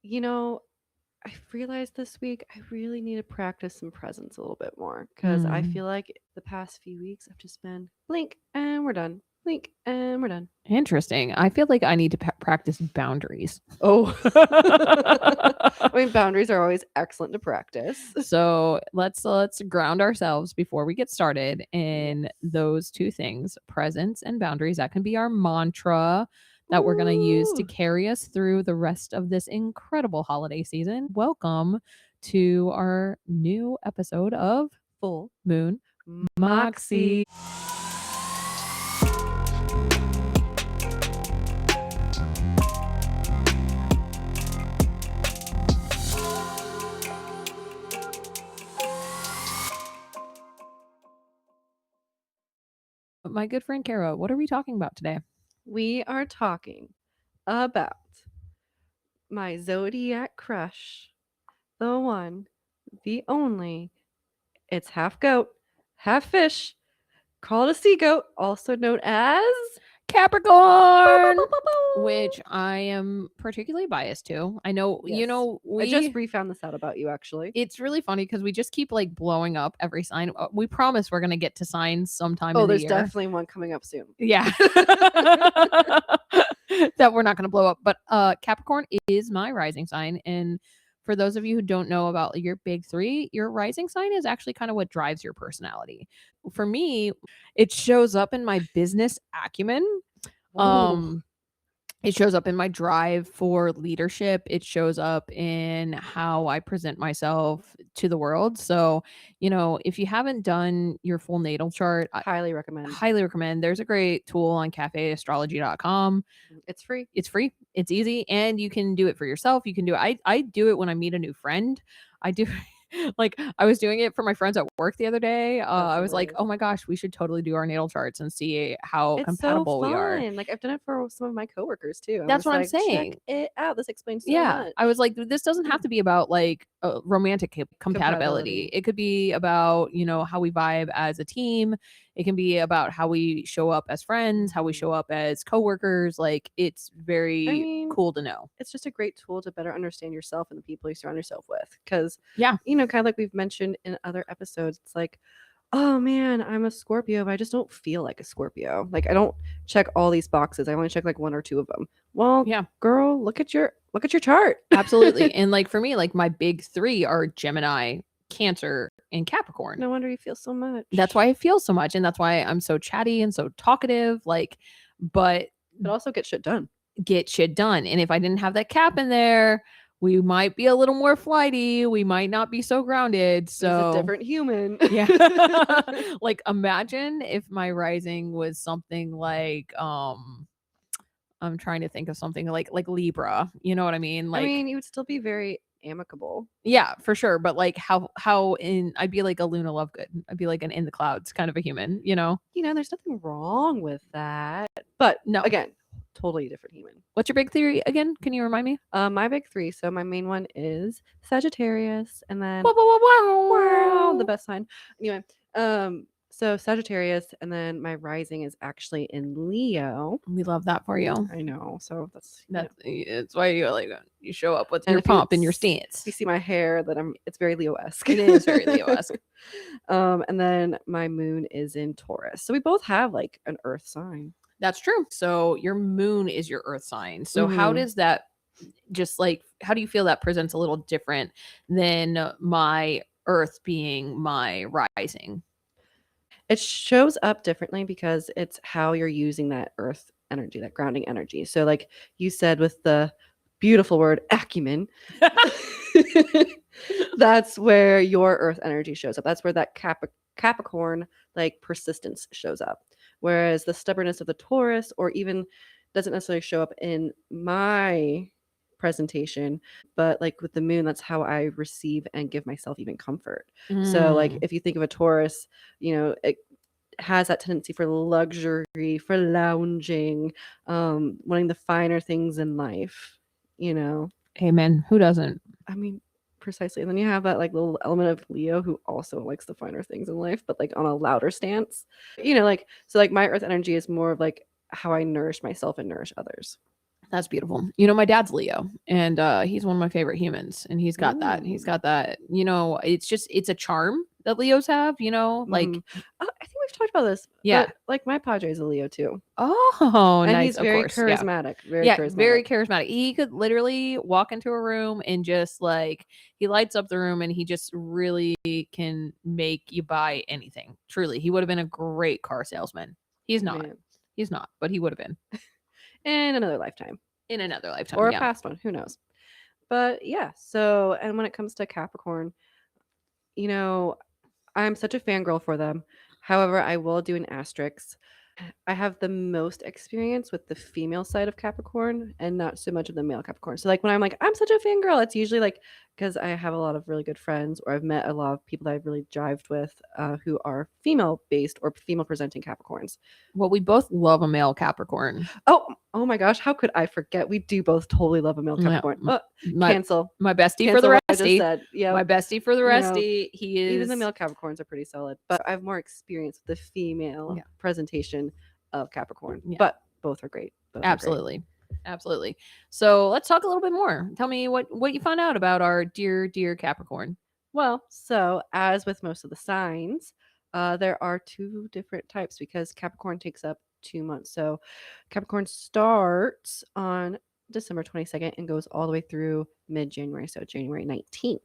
You know, I realized this week I really need to practice some presence a little bit more because I feel like the past few weeks I've just been blink and we're done. Blink and we're done. Interesting. I feel like I need to practice boundaries. Oh, I mean, boundaries are always excellent to practice. So let's ground ourselves before we get started in those two things, presence and boundaries. That can be our mantra that we're going to use to Ooh. carry us through the rest of this incredible holiday season. Welcome to our new episode of Full Moon Moxie. Moxie. My good friend Kara, what are we talking about today? We are talking about my Zodiac crush, the one, the only. It's half goat, half fish, called a SeaGOAT, also known as Capricorn, which I am particularly biased to. I know, Yes. I just refound this out about you, actually. It's really funny because we just keep like blowing up every sign. We promise we're gonna get to signs sometime Oh, in the there's year. definitely one coming up soon. Yeah. That we're not gonna blow up. But Capricorn is my rising sign. And for those of you who don't know about your big three, your rising sign is actually kind of what drives your personality. For me, it shows up in my business acumen. Ooh. Um it shows up in my drive for leadership. It shows up in how I present myself to the world. So, if you haven't done your full natal chart, I Highly recommend. highly recommend. There's a great tool on cafeastrology.com. It's free. It's free, it's easy, and you can do it for yourself. You can do it. I do it when I meet a new friend. I do like I was doing it for my friends at work the other day. I was like, hilarious. oh my gosh, we should totally do our natal charts and see how It's so compatible we are. fun. Like, I've done it for some of my coworkers too. That's what I'm check saying. it out. This explains so Yeah, much. I was like, this doesn't have to be about like romantic compatibility. It could be about, how we vibe as a team. It can be about how we show up as friends, how we show up as coworkers. Like, it's very cool to know. It's just a great tool to better understand yourself and the people you surround yourself with. Because, Yeah, kind of like we've mentioned in other episodes, it's like, oh man, I'm a Scorpio, but I just don't feel like a Scorpio. Like, I don't check all these boxes. I only check like one or two of them. Well, yeah, girl, look at your chart. absolutely. And like for me, like my big three are Gemini, Cancer, and Capricorn. No wonder you feel so much. That's why I feel so much, and that's why I'm so chatty and so talkative. Like, but also get shit done. Get shit done. And if I didn't have that cap in there, we might be a little more flighty. We might not be so grounded. So it's a different human. Yeah. Like, imagine if my rising was something like I'm trying to think of something like Libra. You know what I mean? Like, I mean, you would still be very amicable. Yeah, for sure. But like how in I'd be like a Luna Lovegood. I'd be like an in the clouds kind of a human, There's nothing wrong with that. But No. again, totally different human. What's your big theory again? Can you remind me? My big three. So my main one is Sagittarius, and then wow, the best sign. Anyway, so Sagittarius, and then my rising is actually in Leo. We love that for you. I know. So that's it's why you show up with your pomp and your stance. If you see my hair, that it's very Leo-esque. It is very Leo-esque. And then my moon is in Taurus. So we both have like an earth sign. That's true. So your moon is your earth sign. So how does that how do you feel that presents a little different than my earth being my rising? It shows up differently because it's how you're using that earth energy, that grounding energy. So like you said with the beautiful word acumen, that's where your earth energy shows up. That's where that Capricorn like persistence shows up. Whereas the stubbornness of the Taurus, or even doesn't necessarily show up in my presentation, but like with the moon, that's how I receive and give myself even comfort. So like if you think of a Taurus, it has that tendency for luxury, for lounging, wanting the finer things in life, Amen. Who doesn't? I mean, precisely. And then you have that like little element of Leo who also likes the finer things in life, but like on a louder stance. So like my earth energy is more of like how I nourish myself and nourish others. That's beautiful. You know, my dad's Leo, and he's one of my favorite humans, and he's got that. He's Ooh. got that. You know, it's a charm that Leos have. You know, like Oh, I think we've talked about this. yeah. But like my padre's a Leo too. Oh, And nice. he's Of very course, yeah. charismatic. Very Yeah, charismatic. very charismatic. He could literally walk into a room and just like he lights up the room and he just really can make you buy anything. Truly. He would have been a great car salesman. He's not. Man. He's not, but he would have been In another lifetime. in another lifetime. Or a Yeah. past one. Who knows? But yeah, so and when it comes to Capricorn, you know, I'm such a fangirl for them. However, I will do an asterisk. I have the most experience with the female side of Capricorn and not so much of the male Capricorn. So, like, when I'm like, I'm such a fangirl, it's usually like because I have a lot of really good friends or I've met a lot of people that I've really jived with who are female based or female presenting Capricorns. Well, we both love a male Capricorn. Oh my gosh, how could I forget? We do both totally love a male Yeah, Capricorn. my Cancel. my bestie for Cancel the what I just restie. said. Yeah. My bestie for the You know, restie. He is Even the male Capricorns are pretty solid, but I have more experience with the female Yeah. presentation of Capricorn. Yeah. But both are great. Both are great. Absolutely. Absolutely. So let's talk a little bit more. Tell me what you found out about our dear Capricorn. Well, so as with most of the signs, there are two different types because Capricorn takes up 2 months. So Capricorn starts on December 22nd and goes all the way through mid-January, so January 19th.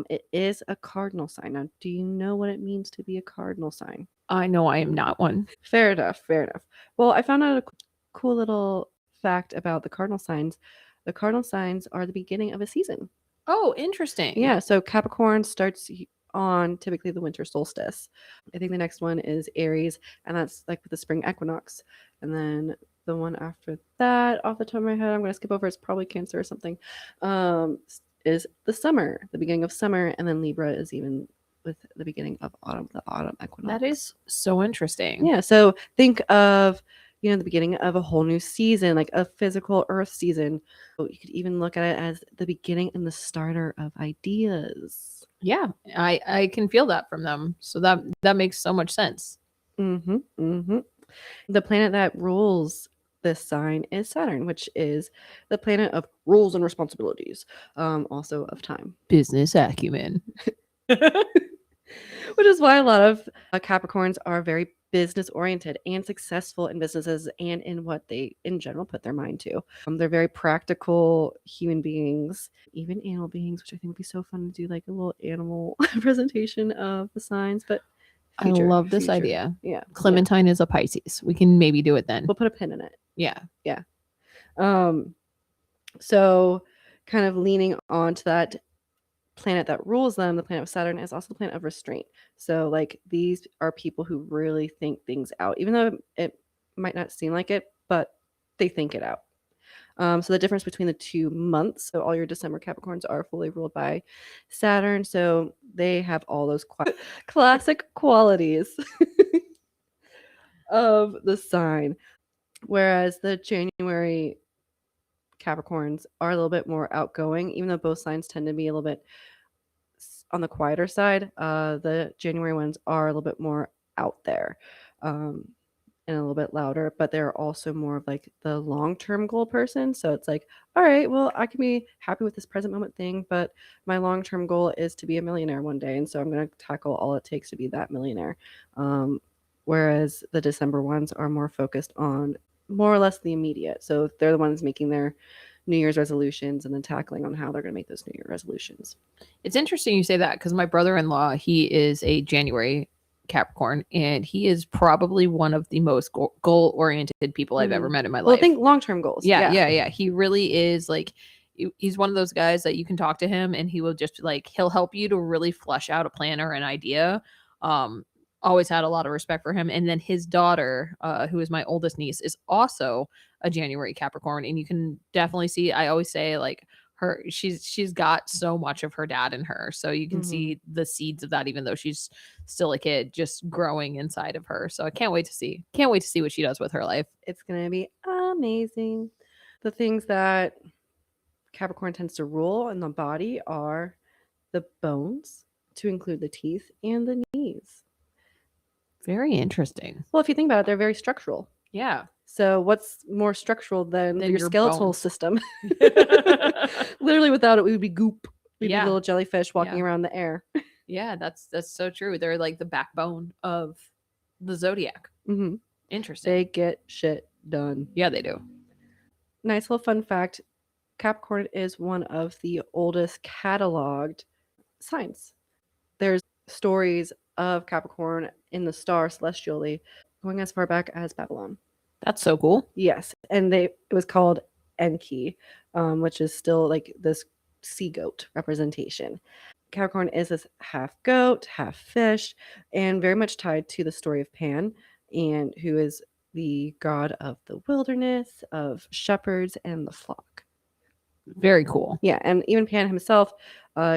It is a cardinal sign. Now, do you know what it means to be a cardinal sign? I know I am not one. Fair enough. Fair enough. Well, I found out a cool little fact about the cardinal signs. The cardinal signs are the beginning of a season. Oh, interesting. Yeah. So Capricorn starts on typically the winter solstice. I think the next one is Aries, and that's like with the spring equinox. And then the one after that, off the top of my head, I'm going to skip over. It's probably Cancer or something. Is the summer, the beginning of summer, and then Libra is even with the beginning of autumn, the autumn equinox. That is so interesting. Yeah. So think of, the beginning of a whole new season, like a physical earth season. You could even look at it as the beginning and the starter of ideas. Yeah, I can feel that from them. So that makes so much sense. The planet that rules this sign is Saturn, which is the planet of rules and responsibilities, also of time. Business acumen. Which is why a lot of Capricorns are very business oriented and successful in businesses and in what they in general put their mind to. They're very practical human beings, even animal beings, which I think would be so fun to do like a little animal presentation of the signs. But I love this idea. Yeah. Clementine is a Pisces. We can maybe do it then. We'll put a pin in it. Yeah. Yeah. So kind of leaning on to that planet that rules them, the planet of Saturn is also the planet of restraint. So like these are people who really think things out, even though it might not seem like it, but they think it out. So the difference between the 2 months, so all your December Capricorns are fully ruled by Saturn, so they have all those classic qualities of the sign, whereas the January Capricorns are a little bit more outgoing, even though both signs tend to be a little bit on the quieter side. The January ones are a little bit more out there and a little bit louder, but they're also more of like the long-term goal person. So it's like, all right, well, I can be happy with this present moment thing, but my long-term goal is to be a millionaire one day. And so I'm going to tackle all it takes to be that millionaire. Whereas the December ones are more focused on more or less the immediate. So they're the ones making their New Year's resolutions and then tackling on how they're going to make those New Year resolutions. It's interesting you say that because my brother-in-law, he is a January Capricorn, and he is probably one of the most goal-oriented people I've ever met in my life. Well, I think long-term goals. Yeah. He really is like, he's one of those guys that you can talk to him and he will just like, he'll help you to really flesh out a plan or an idea. Always had a lot of respect for him. And then his daughter, who is my oldest niece, is also a January Capricorn. And you can definitely see, I always say like she's got so much of her dad in her. So you can see the seeds of that, even though she's still a kid, just growing inside of her. So I can't wait to see what she does with her life. It's going to be amazing. The things that Capricorn tends to rule in the body are the bones, to include the teeth and the knees. Very interesting. Well, if you think about it, they're very structural. Yeah. So what's more structural than Than your your skeletal bones. system? Literally, without it, we would be goop. We'd be Yeah. little jellyfish walking Yeah. around the air. Yeah, that's so true. They're like the backbone of the zodiac. Hmm. Interesting. They get shit done. Yeah, they do. Nice little fun fact. Capricorn is one of the oldest cataloged signs. There's stories of Capricorn in the star celestially going as far back as Babylon. That's so cool. Yes, and it was called Enki, which is still like this sea goat representation. Capricorn is this half goat, half fish, and very much tied to the story of Pan, and who is the god of the wilderness, of shepherds, and the flock. Very cool. Yeah, and even Pan himself,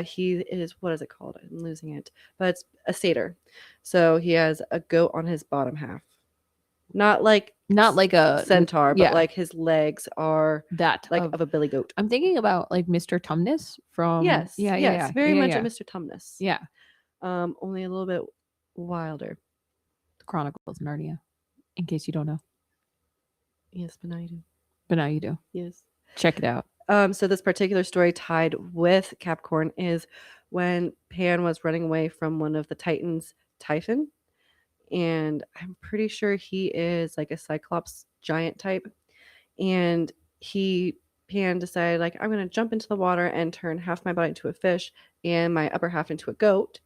he is, what is it called? I'm losing it, but it's a satyr. So he has a goat on his bottom half. Not like a centaur, yeah. but like his legs are that like of a billy goat. I'm thinking about like Mr. Tumnus from Yes, very much a yeah. Mr. Tumnus. Yeah. Only a little bit wilder. The Chronicles of Narnia, in case you don't know. Yes, but now you do. But now you do. Yes. Check it out. So this particular story tied with Capricorn is when Pan was running away from one of the Titans, Typhon. And I'm pretty sure he is like a Cyclops giant type. And Pan decided, like, I'm going to jump into the water and turn half my body into a fish and my upper half into a goat.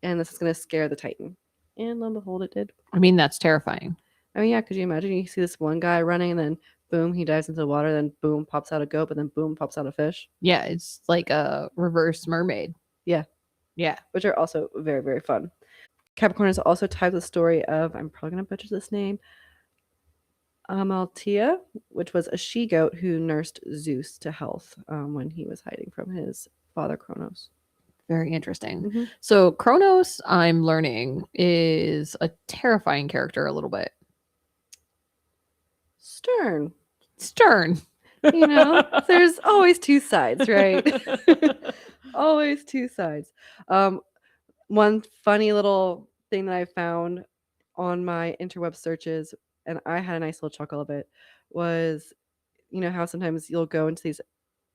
And this is going to scare the Titan. And lo and behold, it did. I mean, that's terrifying. I mean, yeah, could you imagine? You see this one guy running and then boom, he dives into the water, then boom, pops out a goat, but then boom, pops out a fish. Yeah, it's like a reverse mermaid. Yeah. Yeah. Which are also very, very fun. Capricorn is also tied to the story of, I'm probably going to butcher this name, Amalthea, which was a she-goat who nursed Zeus to health when he was hiding from his father Kronos. Very interesting. Mm-hmm. So Kronos, I'm learning, is a terrifying character a little bit. Stern. You know, there's always two sides, right? Always two sides. One funny little thing that I found on my interweb searches, and I had a nice little chuckle of it, was, you know, how sometimes you'll go into these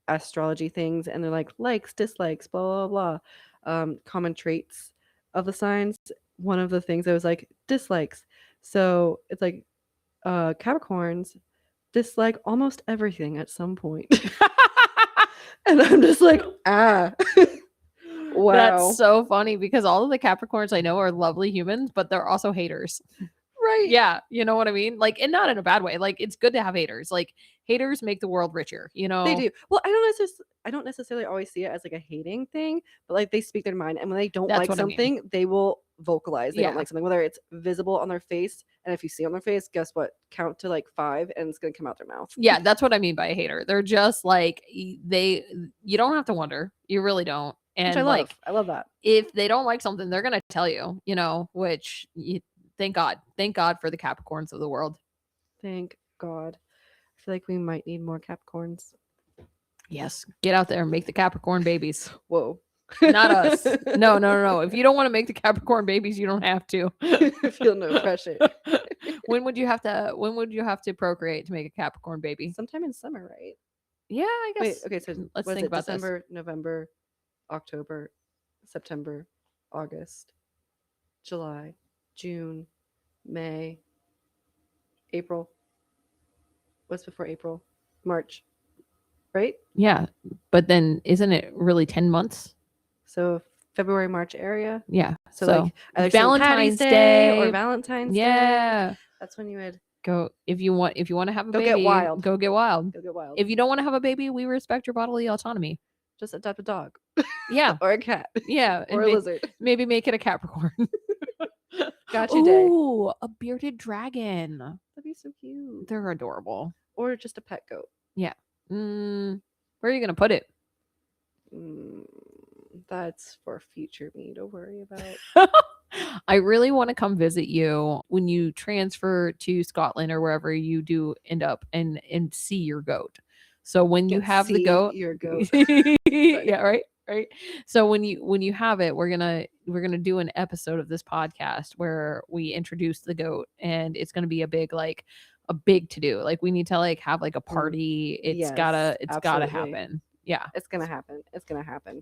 astrology things and they're like likes, dislikes, blah, blah, blah, common traits of the signs. One of the things I was like, dislikes. So it's like Capricorns dislike almost everything at some point. And I'm just like, wow. That's so funny because all of the Capricorns I know are lovely humans, but they're also haters. Right. Yeah. You know what I mean? Like, and not in a bad way. Like, it's good to have haters. Like, haters make the world richer, you know? They do. Well, I don't necessarily always see it as like a hating thing, but like they speak their mind, and when they don't like something, they will vocalize they don't like something, whether it's visible on their face, and if you see on their face, guess what? Count to like 5 and it's gonna come out their mouth. Yeah, that's what I mean by a hater. They're just like you don't have to wonder. You really don't. And which I love that. If they don't like something, they're gonna tell you, you know, which thank God for the Capricorns of the world. Thank God. I feel like we might need more Capricorns. Yes, get out there and make the Capricorn babies. Whoa. Not us. No. If you don't want to make the Capricorn babies, you don't have to. Feel no pressure. When would you have to procreate to make a Capricorn baby? Sometime in summer, right? Yeah, I guess. Wait, okay, so let's think about December, this. November, October, September, August, July, June, May, April. What's before April? March. Right? Yeah. But then isn't it really 10 months? So February, March area. Yeah. So like either Valentine's Day or Valentine's Day. Yeah. That's when you would go if you want to have a baby. Go get wild. Go get wild. If you don't want to have a baby, we respect your bodily autonomy. Just adopt a dog. Yeah. Or a cat. Yeah. Or a lizard. Maybe make it a Capricorn. Got you, Day. Ooh, a bearded dragon. That'd be so cute. They're adorable. Or just a pet goat. Yeah. Where are you going to put it? That's for future me to worry about. I really want to come visit you when you transfer to Scotland or wherever you do end up and see your goat. So when you have the goat, your goat. Yeah, right. So when you have it, we're gonna do an episode of this podcast where we introduce the goat, and it's gonna be a big like, a big to do. Like we need to like have like a party. Yes, Gotta absolutely. happen. Yeah. It's gonna happen. It's gonna happen.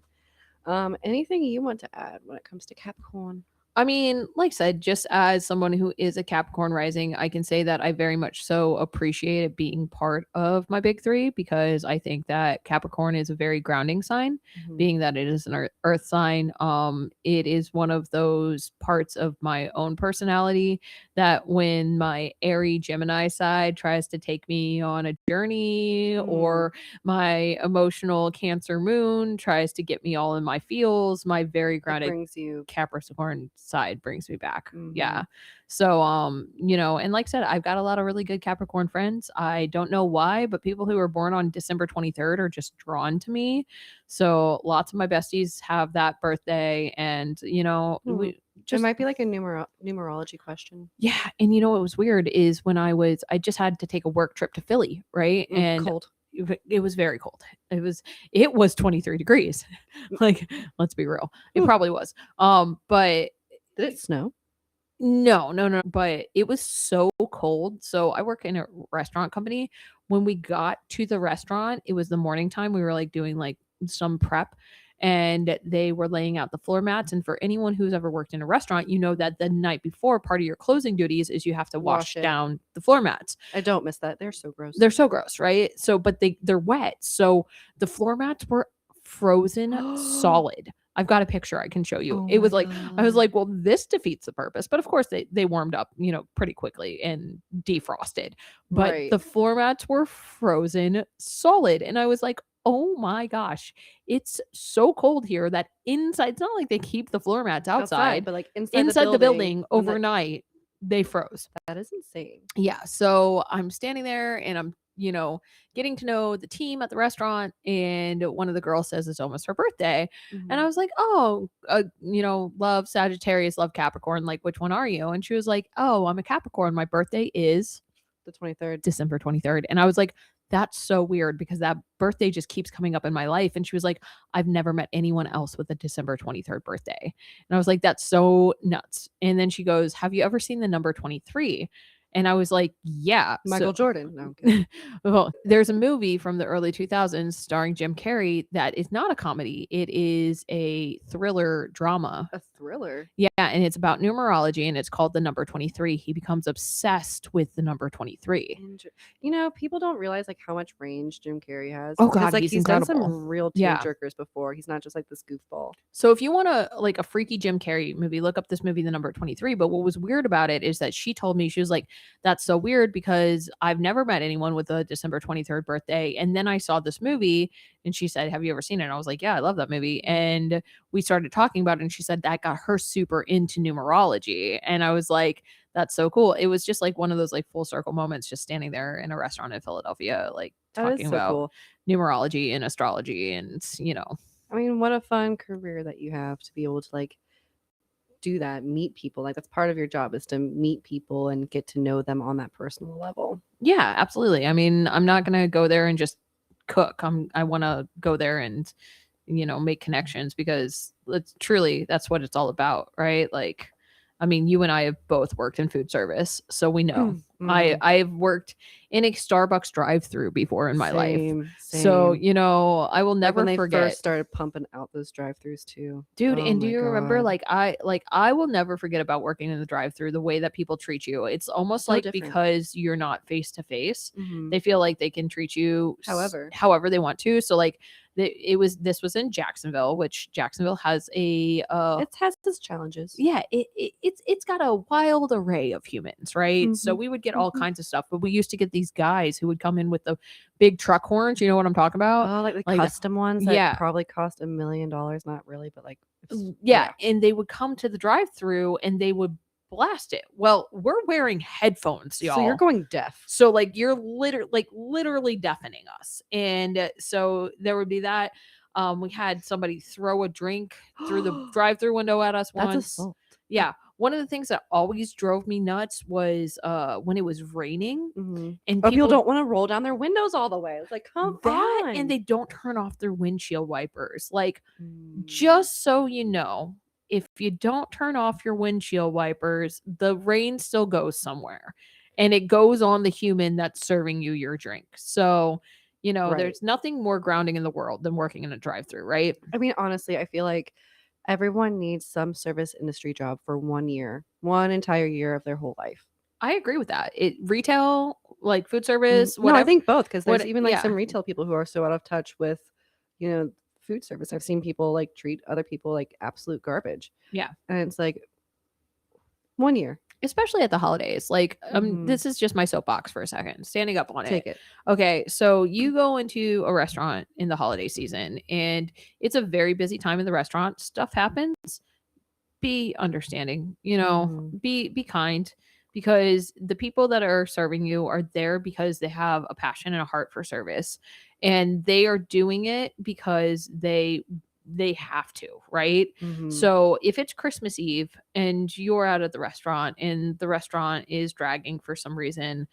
Anything you want to add when it comes to Capricorn? I mean, like I said, just as someone who is a Capricorn rising, I can say that I very much so appreciate it being part of my big three because I think that Capricorn is a very grounding sign, Mhm. being that it is an earth sign. It is one of those parts of my own personality that when my airy Gemini side tries to take me on a journey or my emotional Cancer moon tries to get me all in my feels, my very It grounded brings you. Capricorn side brings me back. Mhm. Yeah. So you know, and like I said, I've got a lot of really good Capricorn friends. I don't know why, but people who are born on December 23rd are just drawn to me. So lots of my besties have that birthday and you know, It we just might be like a numerology question. yeah, and you know what was weird is when I just had to take a work trip to Philly, right? And Cold. it was very cold. It was 23 degrees. Like, let's be real. It Ooh. probably was. But Did it snow? no, but it was so cold. So I work in a restaurant company. When we got to the restaurant, it was the morning time. We were like doing like some prep and they were laying out the floor mats. And for anyone who's ever worked in a restaurant, you know that the night before, part of your closing duties is you have to wash Wash it. down the floor mats. I don't miss that. They're so gross. They're so gross, right? So, but they're wet. So the floor mats were frozen solid. I've got a picture I can show you. Oh It was my like I was God. like, well, this defeats the purpose. But of course, they warmed up, you know, pretty quickly and defrosted. But Right. the floor mats were frozen solid, and I was like, oh my gosh, it's so cold here that inside. It's not like they keep the floor mats outside, but like inside the building when that- overnight. They froze. that is insane. Yeah, so I'm standing there and I'm, you know, getting to know the team at the restaurant and one of the girls says it's almost her birthday. And I Mhm. was like, "Oh, you know, love Sagittarius, love Capricorn, like which one are you?" And she was like, "Oh, I'm a Capricorn. My birthday is The 23rd. December 23rd." And I was like, "That's so weird because that birthday just keeps coming up in my life." And she was like, "I've never met anyone else with a December 23rd birthday." And I was like, "That's so nuts." And then she goes, "Have you ever seen the number 23?" And I was like, "Yeah." Michael Jordan. No, I'm kidding. Well, there's a movie from the early 2000s starring Jim Carrey that is not a comedy. It is a thriller drama. A thriller. Yeah, and it's about numerology and it's called The Number 23. He becomes obsessed with the number 23. You know, people don't realize like how much range Jim Carrey has. Oh, 'Cause, God, like he's he's done incredible. some real Yeah. tearjerkers before. He's not just like this goofball. So if you want to like a freaky Jim Carrey movie, look up this movie, The Number 23. But what was weird about it is that she told me, she was like, "That's so weird because I've never met anyone with a December 23rd birthday." And then I saw this movie and she said, "Have you ever seen it?" And I was like, "Yeah, I love that movie." And we started talking about it and she said that got her super into numerology. And I was like, "That's so cool." It was just like one of those like full circle moments, just standing there in a restaurant in Philadelphia, like That is talking so about cool. numerology and astrology and, you know, I mean, what a fun career that you have to be able to like do that, meet people. Like that's part of your job is to meet people and get to know them on that personal level. yeah, absolutely. I mean, I'm not going to go there and just cook. I want to go there and, you know, make connections because it's truly that's what it's all about, right? Like, I mean, you and I have both worked in food service, so we know. I've worked in a Starbucks drive-through before in my life. So, Same. you know, I will Like never when they forget. first started pumping out those drive-throughs too. Dude, Oh and do my you remember God. I will never forget about working in the drive-through, the way that people treat you. It's almost So like different. because you're not face to face, Mhm. they feel like they can treat you however they want to. So like this was in Jacksonville, which Jacksonville has a It has its challenges. yeah, it's got a wild array of humans, right? So Mhm. we would get all Mhm. kinds of stuff, but we used to get these guys who would come in with the big truck horns. You know what I'm talking about? Oh, like the Like custom ones that yeah. probably cost $1 million. Not really, but like Yeah, and they would come to the drive-through and they would blast it. Well, we're wearing headphones, y'all. So you're going deaf. So like you're literally deafening us. And so there would be that. We had somebody throw a drink through the drive-through window at us once. That's assault. Yeah. One of the things that always drove me nuts was when it was raining and Or people don't want to roll down their windows all the way. It's like, come that on. and they don't turn off their windshield wipers. Like Mm. just so you know, if you don't turn off your windshield wipers, the rain still goes somewhere. and it goes on the human that's serving you your drink. So, Right. there's nothing more grounding in the world than working in a drive-through, right? I mean, honestly, I feel like everyone needs some service industry job for 1 year, one entire year of their whole life. I agree with that. Retail, like food service, No, I whatever. think both, because there's What even like yeah. some retail people who are so out of touch with, food service. I've seen people like treat other people like absolute garbage. Yeah. And it's like 1 year. Especially at the holidays. Like, Mhm. this is just my soapbox for a second, standing up on Take it. it. Okay, so you go into a restaurant in the holiday season, and it's a very busy time in the restaurant. Stuff happens. Be understanding, Mhm. be kind, because the people that are serving you are there because they have a passion and a heart for service, and they are doing it because they have to, right? Mhm. So if it's Christmas Eve and you're out at the restaurant and the restaurant is dragging for some reason,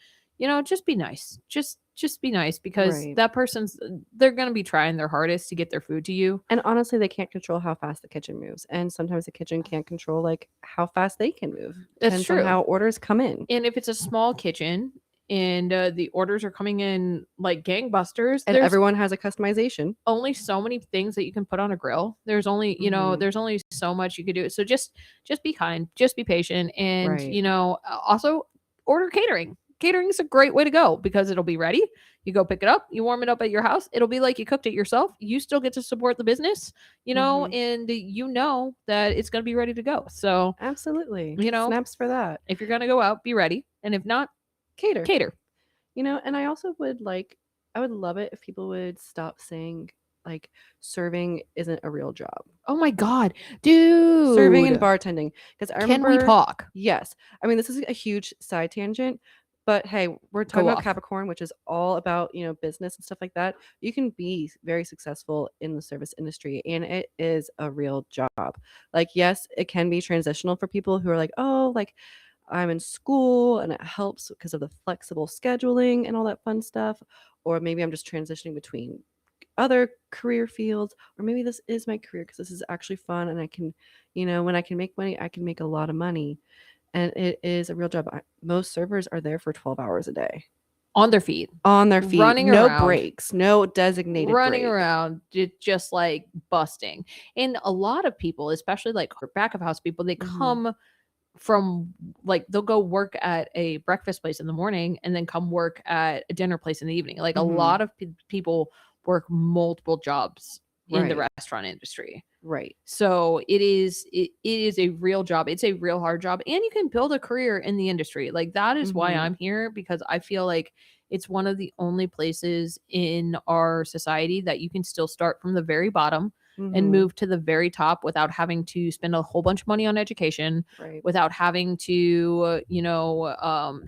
just be nice. Just be nice, because Right. that person's they're going to be trying their hardest to get their food to you. And honestly, they can't control how fast the kitchen moves. And sometimes the kitchen can't control like how fast they can move. That's Depends on true. how orders come in. And if it's a small kitchen and the orders are coming in like gangbusters, And there's everyone has a customization. only so many things that you can put on a grill. There's only, Mhm. there's only so much you could do. So just be kind, just be patient, and Right. also order catering. Catering is a great way to go because it'll be ready. You go pick it up, you warm it up at your house. It'll be like you cooked it yourself. You still get to support the business, Mhm. and that it's going to be ready to go. So, Absolutely. you know, Snaps for that. if you're going to go out, be ready. And if not, Cater. cater. And I would love it if people would stop saying like serving isn't a real job. Oh my God, dude. Serving and bartending. Because I Can we remember, talk? yes. I mean, this is a huge side tangent, but hey, we're talking Go about off. Capricorn, which is all about, business and stuff like that. You can be very successful in the service industry, and it is a real job. Like, yes, it can be transitional for people who are like, oh, like I'm in school and it helps because of the flexible scheduling and all that fun stuff. Or maybe I'm just transitioning between other career fields, or maybe this is my career because this is actually fun and I can, when I can make money, I can make a lot of money. And it is a real job. Most servers are there for 12 hours a day On their feet. on their feet, Running no around. breaks, no designated Running break. around, just like busting. And a lot of people, especially like back of house people, they Mhm. come from like they'll go work at a breakfast place in the morning and then come work at a dinner place in the evening. Like a Mhm. lot of people work multiple jobs in the Right. restaurant industry. Right. So it is a real job. It's a real hard job, and you can build a career in the industry. Like that is why Mhm. I'm here, because I feel like it's one of the only places in our society that you can still start from the very bottom and Mhm. move to the very top without having to spend a whole bunch of money on education, Right. without having to,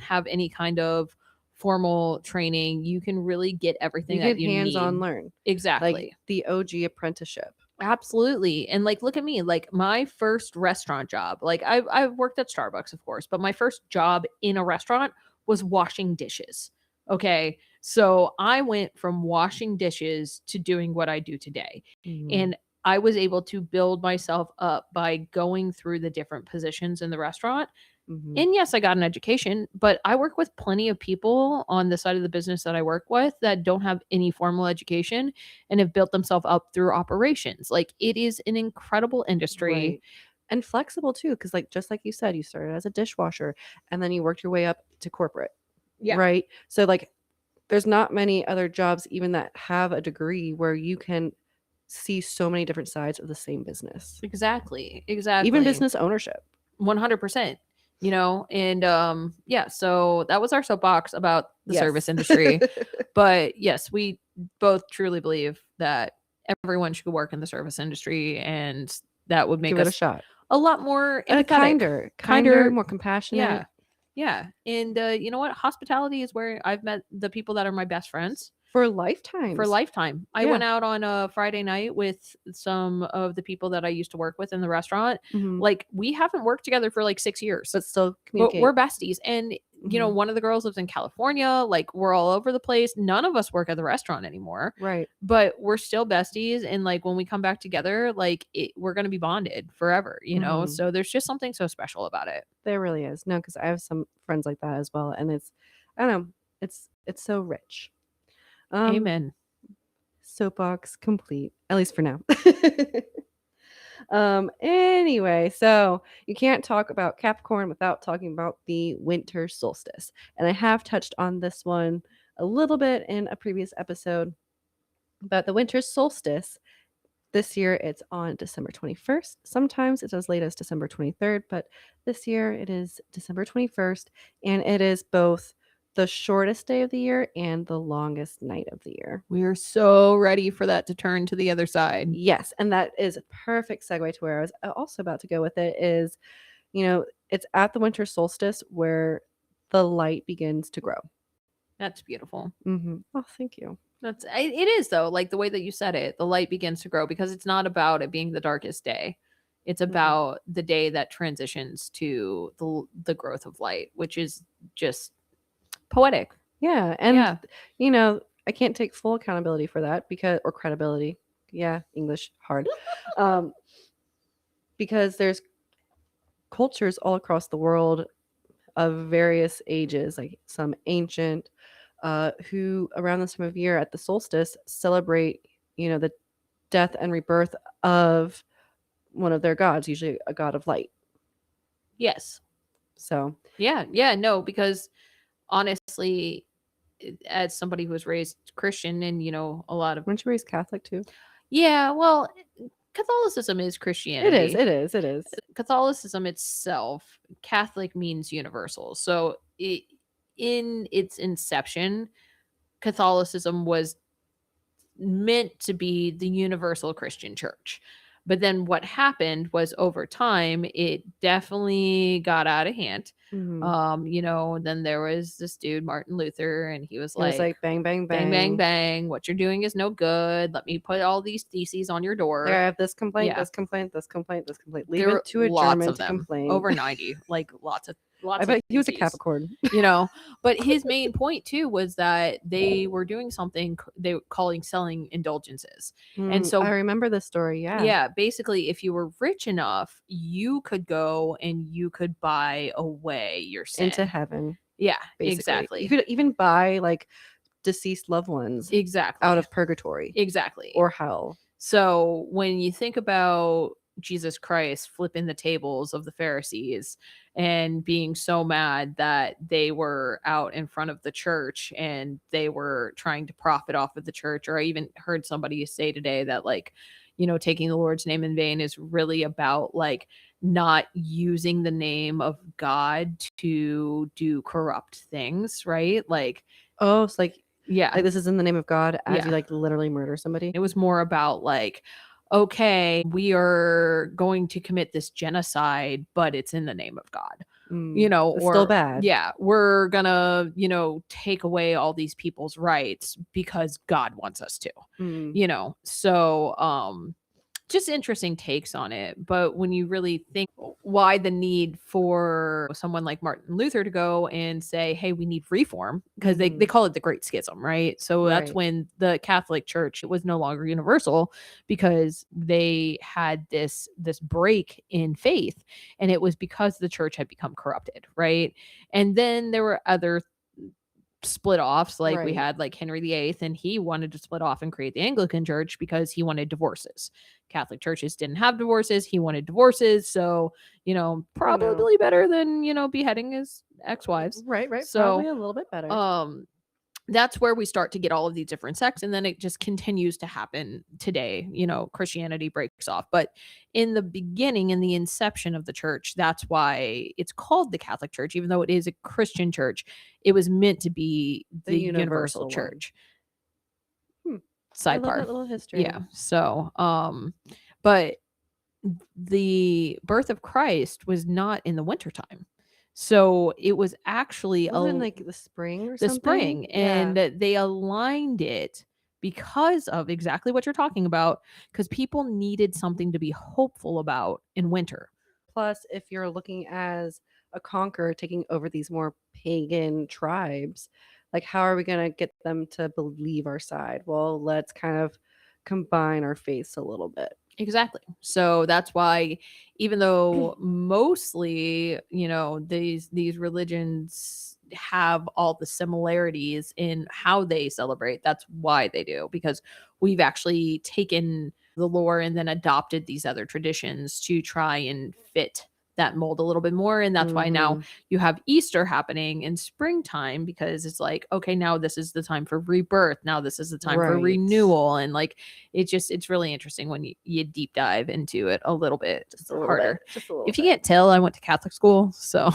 have any kind of formal training. You can really get everything You that get you hands-on need. learn. Exactly. Like the OG apprenticeship. Absolutely. And like look at me, like my first restaurant job. Like I've worked at Starbucks, of course, but my first job in a restaurant was washing dishes. Okay? So I went from washing dishes to doing what I do today. Mhm. And I was able to build myself up by going through the different positions in the restaurant. Mhm. And yes, I got an education, but I work with plenty of people on the side of the business that I work with that don't have any formal education and have built themselves up through operations. Like it is an incredible industry. Right. And flexible too, because like just like you said, you started as a dishwasher and then you worked your way up to corporate. Yeah. Right. So like there's not many other jobs even that have a degree where you can see so many different sides of the same business. Exactly. Even business ownership. 100%. And yeah, so that was our soapbox about the service Yes. industry. But yes, we both truly believe that everyone should work in the service industry, and that would make Give it a us shot. a lot more empathetic. Kinder, more compassionate. Yeah. Yeah. And you know what? Hospitality is where I've met the people that are my best friends For lifetimes. for lifetime. I Yeah. went out on a Friday night with some of the people that I used to work with in the restaurant. Mhm. Like we haven't worked together for like 6 years, But still but communicate. we're besties. And you know, one of the girls lives in California. Like, we're all over the place. None of us work at the restaurant anymore. Right. But we're still besties. And like, when we come back together, like, we're going to be bonded forever, you know? Mhm. So there's just something so special about it. There really is. No, because I have some friends like that as well, and I don't know, it's so rich. Amen. Soapbox complete, at least for now. Anyway, so you can't talk about Capricorn without talking about the winter solstice. And I have touched on this one a little bit in a previous episode, but the winter solstice this year it's on December 21st. Sometimes it's as late as December 23rd, but this year it is December 21st, and it is both the shortest day of the year and the longest night of the year. We are so ready for that to turn to the other side. Yes, and that is a perfect segue to where I was also about to go with it is, it's at the winter solstice where the light begins to grow. That's beautiful. Oh, thank you. It is though, like the way that you said it, the light begins to grow because it's not about it being the darkest day. It's about the day that transitions to the growth of light, which is just poetic. Yeah, and I can't take full accountability for that or credibility. Yeah, English hard. Because there's cultures all across the world of various ages, like some ancient, who around this time of year at the solstice celebrate, the death and rebirth of one of their gods, usually a god of light. Yes. So yeah, no, because honestly, as somebody who was raised Christian and a lot of weren't you raised Catholic too? Yeah, well, Catholicism is Christianity. It is. Catholicism itself, Catholic means universal. So in its inception, Catholicism was meant to be the universal Christian church. But then what happened was over time, it definitely got out of hand. Then there was this dude, Martin Luther, and he was It was like bang, bang, bang, bang. bang, bang. What you're doing is no good. Let me put all these theses on your door. There, I have this complaint, Yeah. this complaint, this complaint, this complaint. There Leave were it to a lots German of to them, complain. over 90, like lots of I bet he was a theses. Capricorn. But his main point too was that they were doing something they were selling indulgences. And so I remember this story. yeah, basically, if you were rich enough, you could go and you could buy away your sin into heaven. Yeah, basically. exactly. You could even buy like deceased loved ones exactly out of purgatory. Exactly. Or hell. So when you think about Jesus Christ flipping the tables of the Pharisees and being so mad that they were out in front of the church and they were trying to profit off of the church, or I even heard somebody say today that taking the Lord's name in vain is really about not using the name of God to do corrupt things, right? Oh, it's yeah, like this is in the name of God as Yeah. you literally murder somebody. It was more about okay, we are going to commit this genocide, but it's in the name of God. It's still bad. Yeah, we're gonna, take away all these people's rights because God wants us to. So just interesting takes on it. But when you really think why the need for someone like Martin Luther to go and say, hey, we need reform, because they call it the Great Schism, right? So that's when the Catholic Church was no longer universal, because they had this break in faith, and it was because the church had become corrupted, right? And then there were other split offs, we had Henry VIII, and he wanted to split off and create the Anglican Church because he wanted divorces. Catholic churches didn't have divorces, he wanted divorces, so probably better than beheading his ex-wives, right, so probably a little bit better. That's where we start to get all of these different sects, and then it just continues to happen today. Christianity breaks off, but in the beginning, in the inception of the church, that's why it's called the Catholic Church, even though it is a Christian church. It was meant to be the universal church. Sidebar. I love that little history. Yeah. So but the birth of Christ was not in the wintertime. So it was actually in the spring or something? The spring. And they aligned it because of exactly what you're talking about, because people needed something to be hopeful about in winter. Plus, if you're looking as a conqueror taking over these more pagan tribes. Like, how are we going to get them to believe our side? Well, let's kind of combine our faiths a little bit. Exactly. So that's why, even though mostly, these religions have all the similarities in how they celebrate, that's why they do, because we've actually taken the lore and then adopted these other traditions to try and fit that mold a little bit more. And that's why now you have Easter happening in springtime, because it's like, okay, now this is the time for rebirth. Now this is the time for Right. renewal. And like, it's really interesting when you deep dive into it a little bit Just a little harder. bit. Just a little If you bit. can't tell, I went to Catholic school, so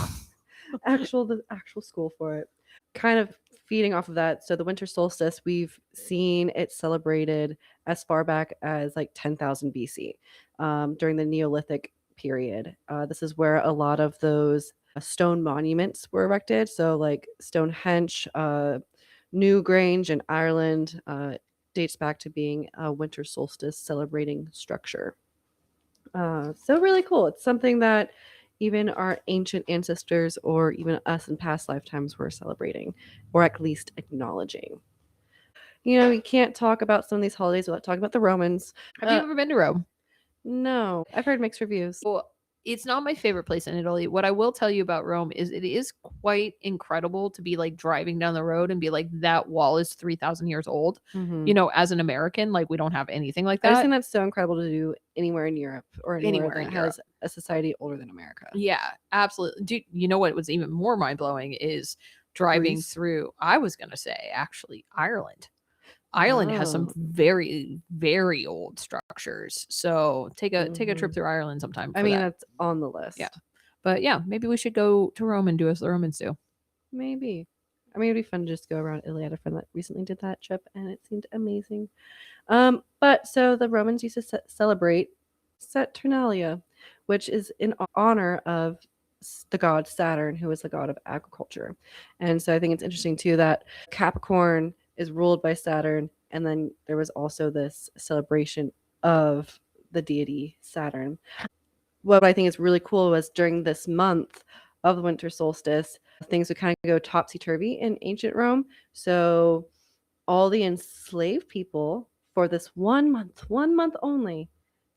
The actual school for it. Kind of feeding off of that. So the winter solstice, we've seen it celebrated as far back as like 10,000 BC, during the Neolithic period. This is where a lot of those stone monuments were erected. So like Stonehenge, Newgrange in Ireland, dates back to being a winter solstice celebrating structure. So really cool. It's something that even our ancient ancestors or even us in past lifetimes were celebrating, or at least acknowledging. You can't talk about some of these holidays without talking about the Romans. have you ever been to Rome? No, I've heard mixed reviews. Well, it's not my favorite place in Italy. What I will tell you about Rome is it is quite incredible to be like driving down the road and be like, that wall is 3,000 years old. Mhm. As an American, like we don't have anything like I just that. think that's so incredible to do anywhere in Europe or anywhere Anywhere that in has a society older than America. Yeah, absolutely. Dude, you know what was even more mind blowing is driving Greece? through, I was going to say actually Ireland. Ireland has some Oh. very, very old structures. So take a trip Mhm. through Ireland sometime for I mean, that. that's on the list. Yeah. But yeah, maybe we should go to Rome and do as the Romans do. Maybe. I mean, it'd be fun to just go around Italy. I had a friend that recently did that trip, and it seemed amazing. But so the Romans used to celebrate Saturnalia, which is in honor of the god Saturn, who is the god of agriculture. And so I think it's interesting too that Capricorn is ruled by Saturn, and then there was also this celebration of the deity Saturn. What I think is really cool was during this month of the winter solstice, things would kind of go topsy-turvy in ancient Rome. So all the enslaved people for this 1 month only,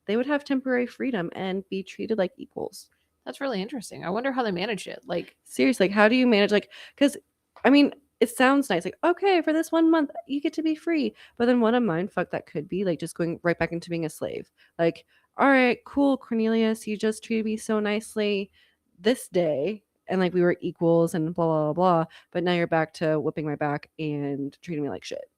they would have temporary freedom and be treated like equals. That's really interesting. I wonder how they managed it. Like, Seriously, like, how do you manage, like, because I mean, it sounds nice, like, okay, for this 1 month you get to be free, but then what a mind fuck that could be, like just going right back into being a slave. Like, all right, cool, Cornelius, you just treated me so nicely this day, and like we were equals and blah blah blah blah, but now you're back to whipping my back and treating me like shit.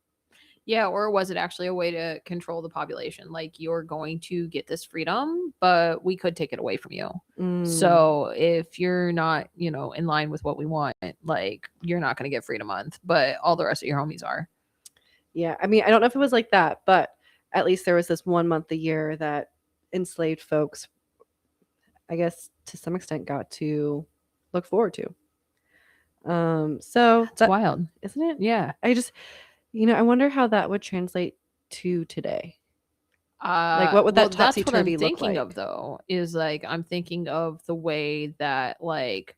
yeah, or was it actually a way to control the population? Like, you're going to get this freedom, but we could take it away from you. Mm. So if you're not, in line with what we want, like, you're not going to get freedom month, but all the rest of your homies are. Yeah, I mean, I don't know if it was like that, but at least there was this 1 month a year that enslaved folks, I guess, to some extent got to look forward to. So That's wild, isn't it? Yeah. I just, I wonder how that would translate to today. Like, what would that that's what I'm topsy-turvy look thinking like? of, though, is like, I'm thinking of the way that, like,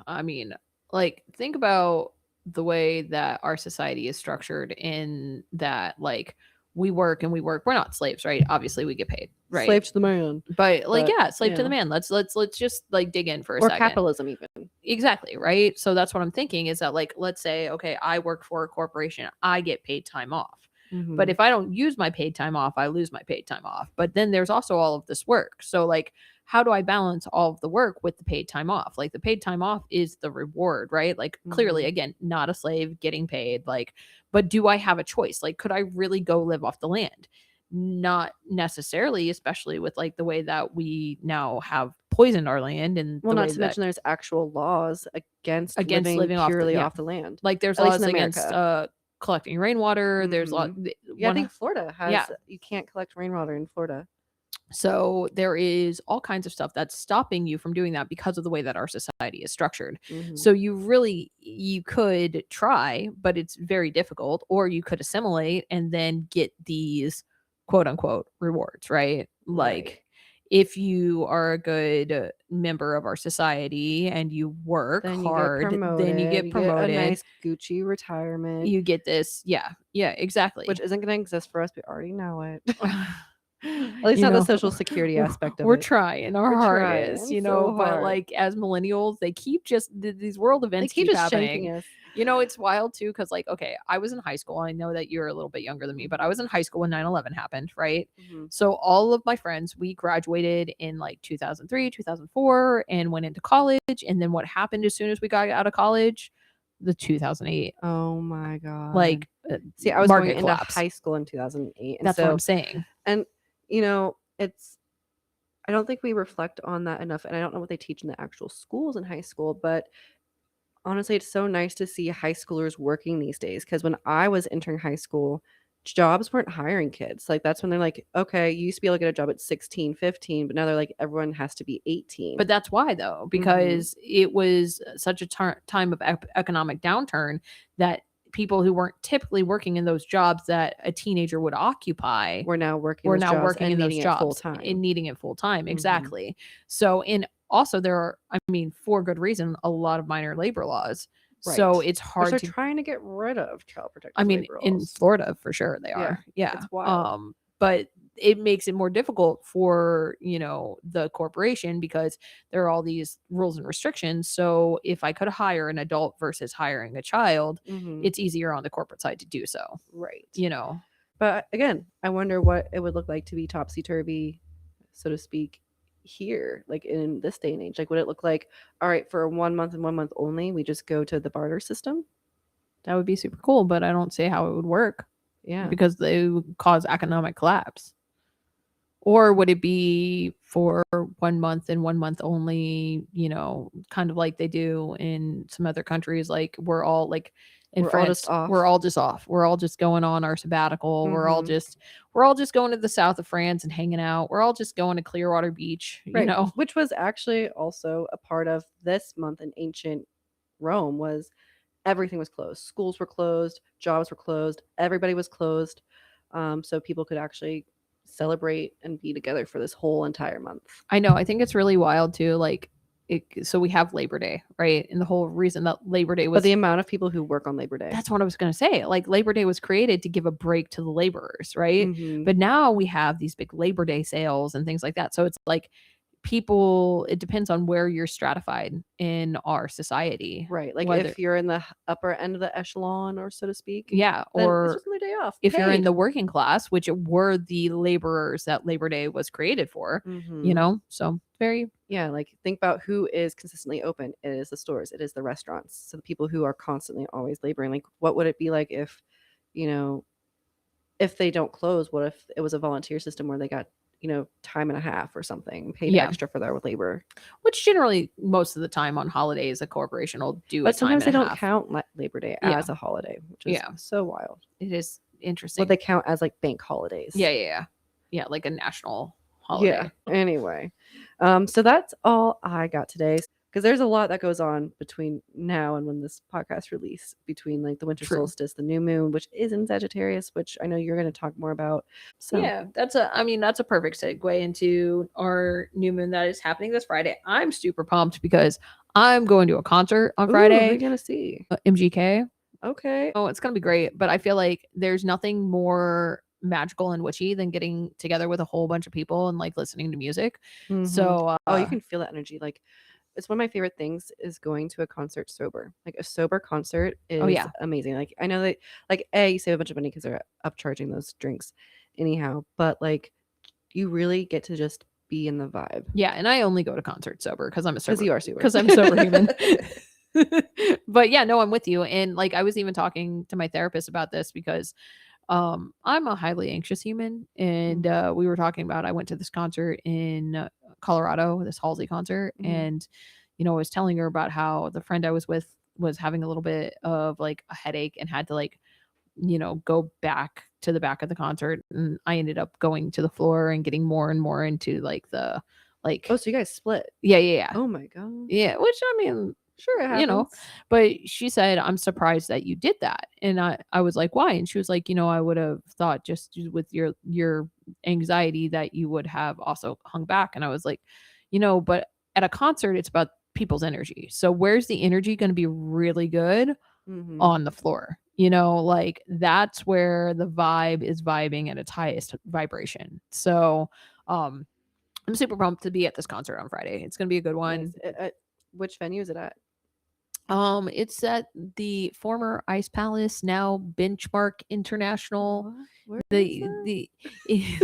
I mean, like, think about the way that our society is structured, in that, like, we work and we work. We're not slaves, right? Obviously, we get paid, right? Slave to the man. But like, But, yeah, slave to yeah. the man. Let's just like dig in for a Or second. capitalism even. Exactly, right? So that's what I'm thinking, is that, like, let's say, okay, I work for a corporation, I get paid time off. But Mhm. if I don't use my paid time off, I lose my paid time off. But then there's also all of this work. So, like, how do I balance all of the work with the paid time off? Like, the paid time off is the reward, right? Like, clearly, Mhm. again, not a slave, getting paid. Like, but do I have a choice? Like, could I really go live off the land? Not necessarily, especially with like the way that we now have poisoned our land, and Well, the not way to that mention there's actual laws against against living off the, purely yeah, off the land. like there's At least laws in against America. collecting rainwater. There's law. Mhm. Yeah, I think Florida Yeah. has, you can't collect rainwater in Florida. So there is all kinds of stuff that's stopping you from doing that because of the way that our society is structured. Mhm. So you could try, but it's very difficult, or you could assimilate and then get these quote unquote rewards, right? Like, Right. if you are a good member of our society and you work Then you get hard, then you get a promoted. nice Gucci retirement, You get this. Yeah. Yeah, exactly. which isn't going to exist for us. We already know it. At least You not the know, social security aspect of we're it. trying our We're hardest, trying you know, so but hard. like as millennials, they keep just these world They events keep keep just happening. shanking us. You know, it's wild too, because like, okay, I was in high school. I know that you're a little bit younger than me, but I was in high school when 9/11 happened, right? Mhm. So all of my friends, we graduated in like 2003, 2004, and went into college. And then what happened as soon as we got out of college? The 2008, Oh my god. like, See, I was going market into collapse. high school in 2008, and That's what so I'm saying. and you know, it's I don't think we reflect on that enough, and I don't know what they teach in the actual schools in high school, but honestly, it's so nice to see high schoolers working these days, because when I was entering high school, jobs weren't hiring kids. Like, that's when they're like, okay, you used to be able to get a job at 16, 15, but now they're like, everyone has to be 18. But that's why, though, because it was such a time of economic downturn that people who weren't typically working in those jobs that a teenager would occupy We're now working were those now jobs working and in those needing it full jobs time. and needing it full time. Mhm. Exactly. So, and also there are, I mean, for good reason, a lot of minor labor laws. So Right. it's Which hard they're to, trying to get rid of child protective I mean, labor in laws. Florida for sure they Yeah, are. Yeah. it's wild. But it makes it more difficult for, you know, the corporation because there are all these rules and restrictions. So if I could hire an adult versus hiring a child, Mhm. it's easier on the corporate side to do so, Right. you know. But again, I wonder what it would look like to be topsy-turvy, so to speak, here, like in this day and age. Like, would it look like, all right, for 1 month and 1 month only, we just go to the barter system? That would be super cool, but I don't see how it would work Yeah. because they would cause economic collapse. Or would it be for 1 month and 1 month only, you know, kind of like they do in some other countries? Like we're all like in We're all France, just off. we're all just off. We're all just going on our sabbatical. We're all Mhm. just going to the south of France and hanging out. We're all just going to Clearwater Beach, you Right. know. Which was actually also a part of this month in ancient Rome was everything was closed. Schools were closed, jobs were closed, everybody was closed. So people could actually celebrate and be together for this whole entire month. I know. I think it's really wild too. Like, so we have Labor Day, right? And the whole reason that Labor Day was But the amount of people who work on Labor Day. that's what I was going to say. Like Labor Day was created to give a break to the laborers, right? Mhm. But now we have these big Labor Day sales and things like that. So it's like people, it depends on where you're stratified in our society. Right. Like Whether, if you're in the upper end of the echelon, or so to speak, yeah, then it's or just another day off. if you're in paid. the working class, which were the laborers that Labor Day was created for, you Mhm. know? So very, Yeah, like think about who is consistently open. It is the stores, it is the restaurants. So the people who are constantly always laboring. Like, what would it be like if, you know, if they don't close? What if it was a volunteer system where they got, time and a half or something, paid Yeah. extra for their labor? which generally most of the time on holidays, a corporation will do a But time sometimes they and a don't half. count Labor Day Yeah. as a holiday, which is Yeah. so wild. It is interesting. What they count as like bank holidays. Yeah, like a national holiday. Yeah. Anyway, so that's all I got today. Because there's a lot that goes on between now and when this podcast release, between like the winter True. solstice, the new moon, which is in Sagittarius, which I know you're going to talk more about. So Yeah, that's a perfect segue into our new moon that is happening this Friday. I'm super pumped because I'm going to a concert on Ooh, who are you Friday. gonna see? MGK. Okay. Oh, it's gonna be great. But I feel like there's nothing more magical and witchy than getting together with a whole bunch of people and like listening to music. Mhm. So Oh, you can feel that energy. Like, it's one of my favorite things is going to a concert sober. Like, a sober concert is yeah. amazing. Like, I know that, like, you save a bunch of money because they're upcharging those drinks anyhow, but like, you really get to just be in the vibe. Yeah, and I only go to concerts sober because I'm a sober. Because you are sober. Because I'm a sober human. But yeah, no, I'm with you. And like I was even talking to my therapist about this because I'm a highly anxious human. And we were talking about I went to this concert in Colorado, this Halsey concert, and I was telling her about how the friend I was with was having a little bit of like a headache and had to like go back to the back of the concert, and I ended up going to the floor and getting more and more into like the Oh, so you guys split? yeah. Oh my god. Yeah, which I mean, Sure, it you know. happens. But she said, I'm surprised that you did that. And I was like, why? And she was like, I would have thought just with your anxiety that you would have also hung back. And I was like, but at a concert, it's about people's energy. So where's the energy going to be really good? Mm-hmm. On the floor. Like that's where the vibe is vibing at its highest vibration. So I'm super pumped to be at this concert on Friday. It's gonna be a good one. Nice. Which venue is it at? It's at the former Ice Palace, now Benchmark International. What? Where is The that? the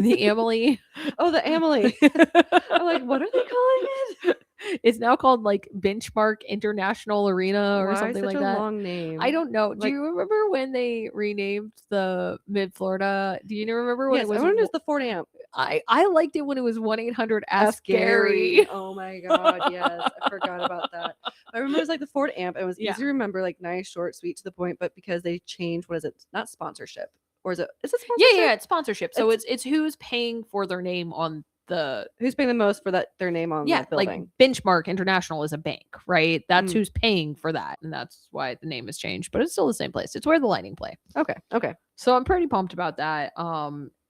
the Emily. Oh, the Emily. I'm like, what are they calling it? It's now called like Benchmark International Arena or Why something such like a that. long name? I don't know. Do Like, you remember when they renamed the Mid Florida? Do you remember when yes, it I was? want to use the Ford Amp. I liked it when it was 1-800 Ask Ask Gary. Gary. Oh my God, yes. I forgot about that. I remember it was like the Ford Amp. It was Yeah. easy to remember, like nice, short, sweet, to the point, but because they changed, what is it? Not sponsorship. Or is it sponsorship? Yeah, it's sponsorship. So it's who's paying for their name on the Who's paying the most for their name on the like building? Benchmark International is a bank, right? That's Mm. who's paying for that, and that's why the name has changed. But it's still the same place. It's where the Lightning play. Okay. So I'm pretty pumped about that.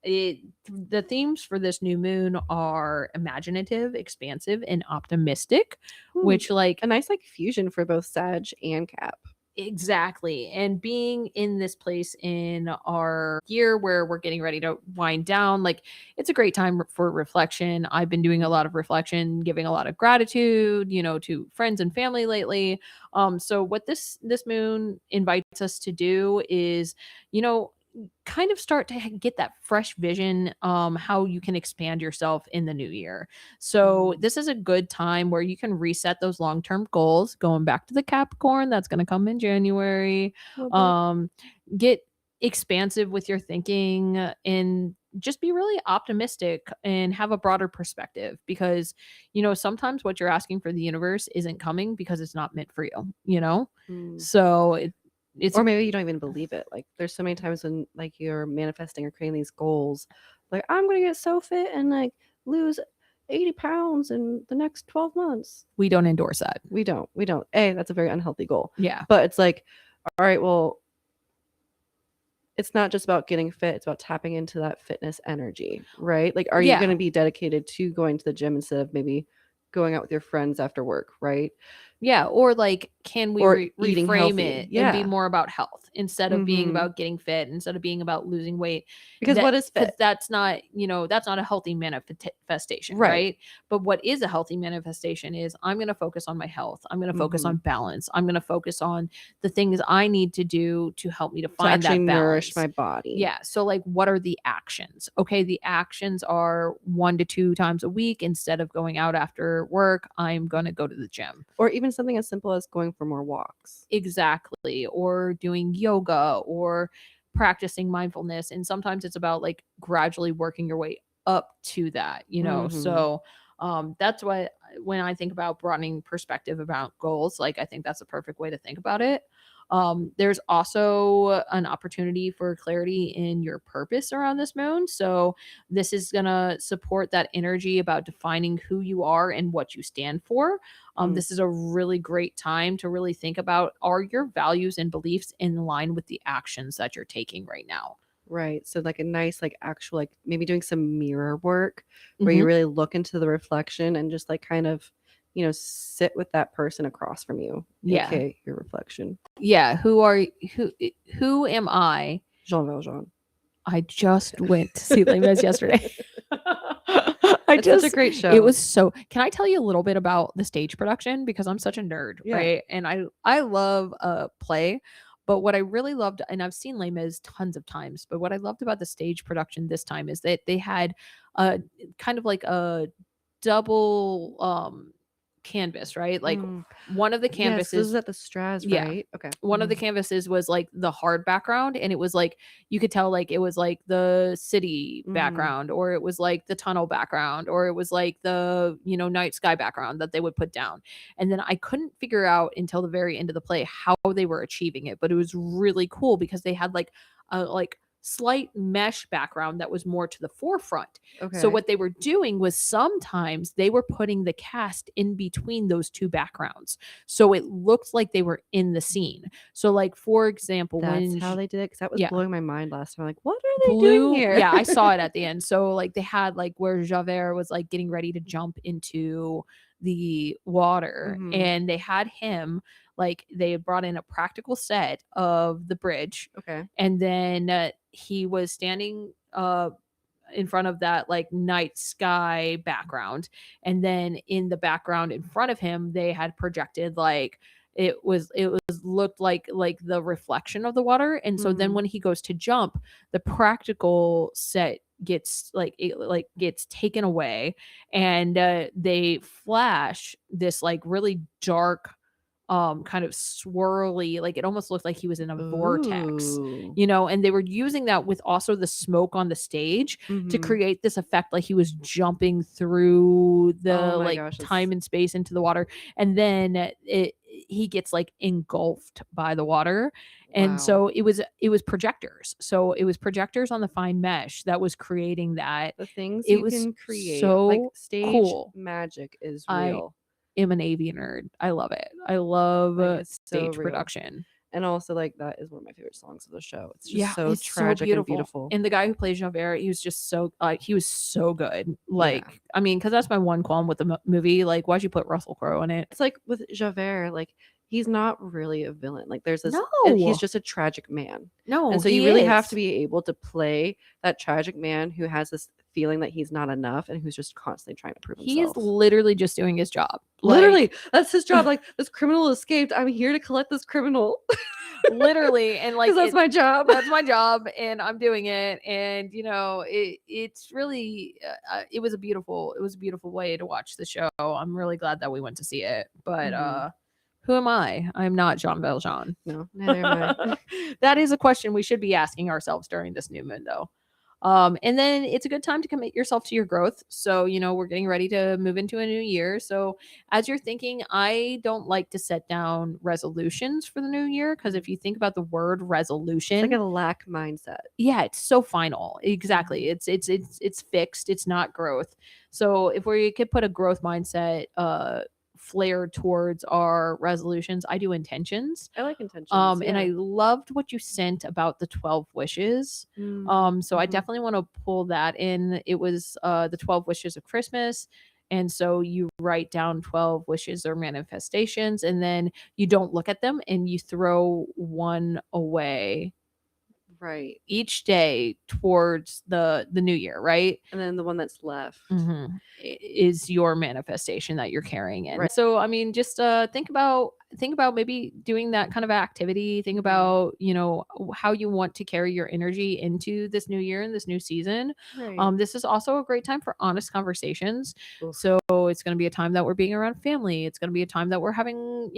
The themes for this new moon are imaginative, expansive, and optimistic, which like a nice like fusion for both Sag and Cap. exactly. And being in this place in our year where we're getting ready to wind down, like it's a great time for reflection. I've been doing a lot of reflection, giving a lot of gratitude, to friends and family lately. So what this moon invites us to do is, kind of start to get that fresh vision, how you can expand yourself in the new year. So this is a good time where you can reset those long-term goals, going back to the Capricorn that's going to come in January. Get expansive with your thinking, and just be really optimistic and have a broader perspective, because sometimes what you're asking for the universe isn't coming because it's not meant for you. So it's or maybe you don't even believe it. Like there's so many times when like you're manifesting or creating these goals, like I'm gonna get so fit and like lose 80 pounds in the next 12 months. We don't endorse that. We don't. That's a very unhealthy goal. Yeah. But it's like, all right, well, it's not just about getting fit, it's about tapping into that fitness energy, right? Like, are you going to be dedicated to going to the gym instead of maybe going out with your friends after work, right? Yeah, or like, can we reframe it and be more about health instead of being about getting fit, instead of being about losing weight? Because what is fit? That's not, that's not a healthy manifestation, right? But what is a healthy manifestation is I'm going to focus on my health. I'm going to focus on balance. I'm going to focus on the things I need to do to help me to find that balance. Nourish my body. Yeah. So like, what are the actions? Okay, the actions are 1 to 2 times a week. Instead of going out after work, I'm going to go to the gym. Or even something as simple as going for more walks. Exactly. Or doing yoga or practicing mindfulness. And sometimes it's about like gradually working your way up to that, So that's why when I think about broadening perspective about goals, like I think that's a perfect way to think about it. There's also an opportunity for clarity in your purpose around this moon. So this is going to support that energy about defining who you are and what you stand for. This is a really great time to really think about, are your values and beliefs in line with the actions that you're taking right now? Right. So like a nice, like actual, like maybe doing some mirror work where you really look into the reflection and just like kind of, sit with that person across from you. Yeah. AKA your reflection. Yeah. Who am I? Jean Valjean. I just went to see Les Mis yesterday. It's such a great show. It was so. Can I tell you a little bit about the stage production, because I'm such a nerd, right? And I love a play, but what I really loved, and I've seen Les Mis tons of times, but what I loved about the stage production this time is that they had a kind of like a double canvas, right? Like one of the canvases, this is at the Straz, right? Okay. One of the canvases was like the hard background, and it was like you could tell like it was like the city background, or it was like the tunnel background, or it was like the night sky background that they would put down. And then I couldn't figure out until the very end of the play how they were achieving it, but it was really cool because they had like slight mesh background that was more to the forefront. Okay. So what they were doing was sometimes they were putting the cast in between those two backgrounds. So it looked like they were in the scene. So like for example, That's how they did it, because that was yeah. blowing my mind last time. Like, what are they doing here? Yeah, I saw it at the end. So like they had like where Javert was like getting ready to jump into the water, Mhm. and they had him like they had brought in a practical set of the bridge, Okay. and then he was standing in front of that like night sky background, and then in the background in front of him they had projected like it was looked like the reflection of the water. And so then Mhm. when he goes to jump, the practical set gets like it like gets taken away, and they flash this like really dark kind of swirly, like it almost looked like he was in a vortex, Ooh. and they were using that with also the smoke on the stage to Mhm. create this effect like he was jumping through the Oh my like gosh, that's time and space into the water. And then he gets like engulfed by the water. And wow. so it was projectors. So it was projectors on the fine mesh that was creating that. The things It you was can create, like, so stage cool. magic is I real. am an AV nerd. I love it. I love Like, it's so stage real. production. And also, like, that is one of my favorite songs of the show. It's just Yeah, so it's so tragic and beautiful. beautiful. And the guy who plays Javert, he was just so he was so good. Yeah. Like, I mean, because that's my one qualm with the movie. Like, why'd you put Russell Crowe in it? It's like with Javert, like, he's not really a villain. Like, there's this he's No, just a tragic man. no, And so you he really have to is. be able to play that tragic man who has this feeling that he's not enough and who's just constantly trying to prove He is himself. literally just doing his job. Literally, Like, that's his job. Like, this criminal escaped. I'm here to collect this criminal literally, and like because that's my job. that's my job, and I'm doing it. And it's really it was a beautiful way to watch the show. I'm really glad that we went to see it. But Mhm. who am I? I'm not Jean Valjean. No, neither am I. That is a question we should be asking ourselves during this new moon, though. And then it's a good time to commit yourself to your growth. So, we're getting ready to move into a new year. So, as you're thinking, I don't like to set down resolutions for the new year, because if you think about the word It's resolution, like a lack mindset. yeah, it's so final. Exactly. It's fixed. It's not growth. So if we could put a growth mindset flair towards our resolutions, I do intentions. I like intentions. And I Yeah. loved what you sent about the 12 wishes. So I Mhm. definitely want to pull that in. It was the 12 wishes of Christmas. And so you write down 12 wishes or manifestations, and then you don't look at them and you throw one away Right. each day towards the new year, right? And then the one that's left. Is your manifestation that you're carrying in. Right. So I mean, just think about maybe doing that kind of activity. Think Mhm. about how you want to carry your energy into this new year and this new season. Right. This is also a great time for honest conversations. Oof. So it's going to be a time that we're being around family. It's going to be a time that we're having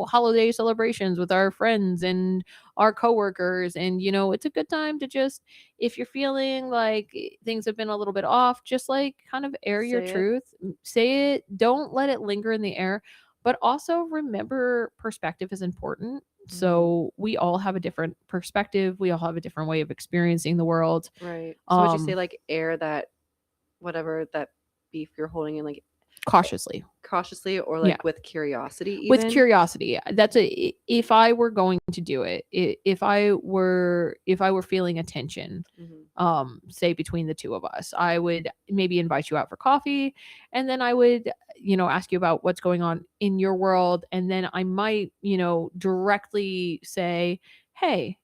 holiday celebrations with our friends and our coworkers. And it's a good time to just, if you're feeling like things have been a little bit off, just like kind of air your Say it. truth, say it, don't let it linger in the air. But also remember, perspective is important. Mhm. So we all have a different perspective, we all have a different way of experiencing the world. Right. So would you say, like, air that whatever that beef you're holding in, like, Cautiously. cautiously, or Yeah. like with curiosity With even? curiosity, if I were going to do it, if I were feeling a tension, Mhm. say between the two of us, I would maybe invite you out for coffee, and then I would ask you about what's going on in your world, and then I might directly say, hey,